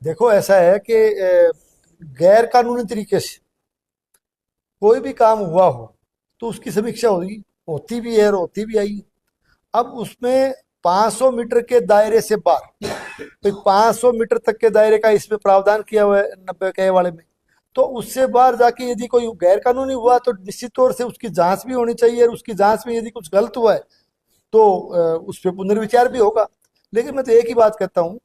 देखो, ऐसा है कि गैर कानूनी तरीके से कोई भी काम हुआ हो तो उसकी समीक्षा होगी, होती भी है और होती भी आई। अब उसमें 500 मीटर के दायरे से बाहर, तो 500 मीटर तक के दायरे का इसमें प्रावधान किया हुआ है 90 के वाले में। तो उससे बाहर जाके यदि कोई गैर कानूनी हुआ तो निश्चित तौर से उसकी जांच भी होनी चाहिए, और उसकी जांच में यदि कुछ गलत हुआ है तो उस पर पुनर्विचार भी होगा। लेकिन मैं तो एक ही बात कहता हूँ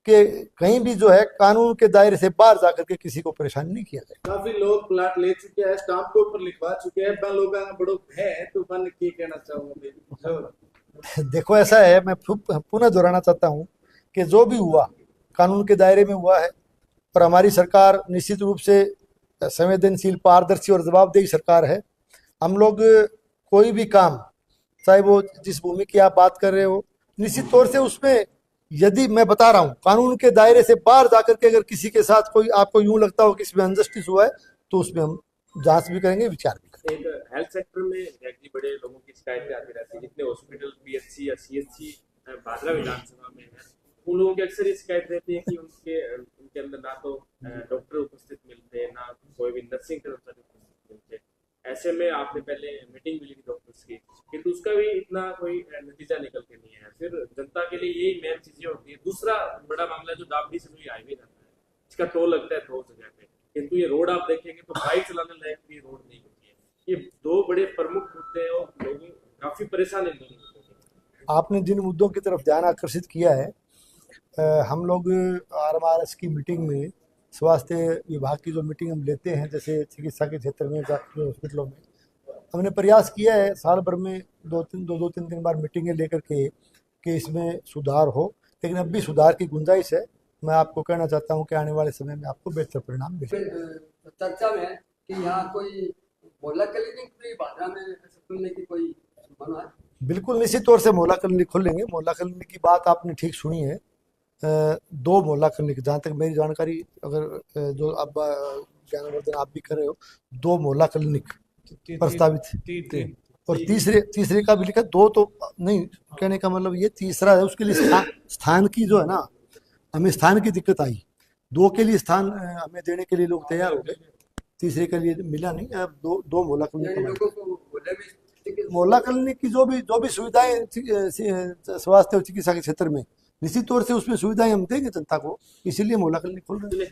कि कहीं भी जो है कानून के दायरे से बाहर जाकर के किसी को परेशान नहीं किया जाए। काफी लोग प्लाट ले चुके हैं, स्टाम्प के ऊपर लिखवा चुके हैं, बन लोग बड़ो है तो बन की कहना चाहूंगा। देखो, ऐसा है, मैं पुनः दोहराना चाहता हूँ कि जो भी हुआ कानून के दायरे में हुआ है, और हमारी सरकार निश्चित रूप से संवेदनशील, पारदर्शी और जवाबदेही सरकार है। हम लोग कोई भी काम, चाहे वो जिस भूमि की आप बात कर रहे हो, निश्चित तौर से उसमें यदि मैं बता रहा हूँ कानून के दायरे से बाहर जाकर के अगर किसी के साथ कोई आपको यूं लगता हो कि इसमें अनजस्टिस हुआ है तो उसमें हम जांच भी करेंगे, विचार भी करेंगे। एक हेल्थ सेक्टर में जैसे बड़े लोगों की शिकायतें आती रहती है, जितने हॉस्पिटल, पीएचसी या सीएचसी भादरा विधानसभा में है, उन लोगों की अक्सर ये शिकायत रहती है कि उनके अंदर ना तो डॉक्टर उपस्थित मिलते हैं, ना कोई भी नर्सिंग कर्मचारी उपस्थित मिलते। ऐसे में आपने पहले मीटिंग मिली थी डॉक्टर्स की, किंतु उसका भी इतना कोई नतीजा निकल के नहीं है। फिर जनता के लिए यही मेन चीजें होती है। दूसरा बड़ा मामला जो दाबड़ी से जो हाईवे जाता है, इसका टोल लगता है 2 जगह पे, किंतु ये रोड आप देखेंगे तो बाइक चलाने लायक भी रोड नहीं होती है। ये 2 बड़े प्रमुख मुद्दे हैं और लोग काफी परेशान हैं इन दोनों मुद्दों से। आपने जिन मुद्दों की तरफ ध्यान आकर्षित किया है, हम लोग आरएमआरएस की मीटिंग में, स्वास्थ्य विभाग की जो मीटिंग हम लेते हैं, जैसे चिकित्सा के क्षेत्र में, हॉस्पिटलों में, हमने प्रयास किया है साल भर में 2-3 बार मीटिंगें लेकर के कि इसमें सुधार हो। लेकिन अब भी सुधार की गुंजाइश है। मैं आपको कहना चाहता हूं कि आने वाले समय में आपको बेहतर परिणाम मिले। चर्चा में है कि यहाँ कोई मोहल्ला क्लिनिक भी भादरा में खुलने की कोई संभावना है? बिल्कुल, निश्चित तौर से मोहल्ला क्लिनिक खोलेंगे। मोहल्ला क्लिनिक की बात आपने ठीक सुनी है। 2 मोहल्ला क्लिनिक, जहाँ तक मेरी जानकारी, अगर जो अब ज्ञानवर्धन आप भी कर रहे हो, 2 मोहल्ला क्लिनिक प्रस्तावित है। और तीसरे का भी लिखा, 2 तो नहीं, कहने का मतलब ये तीसरा है। उसके लिए स्थान की जो है ना, हमें स्थान की दिक्कत आई। 2 के लिए स्थान हमें देने के लिए लोग तैयार हो गए, तीसरे के लिए मिला नहीं। अब 2 मोहल्ला क्लिनिक की जो भी सुविधाएं स्वास्थ्य और चिकित्सा के क्षेत्र में, निश्चित तौर से उसमें सुविधाएं हम देंगे जनता को, इसीलिए मोहल्ला क्लिनिक खोल रहे हैं।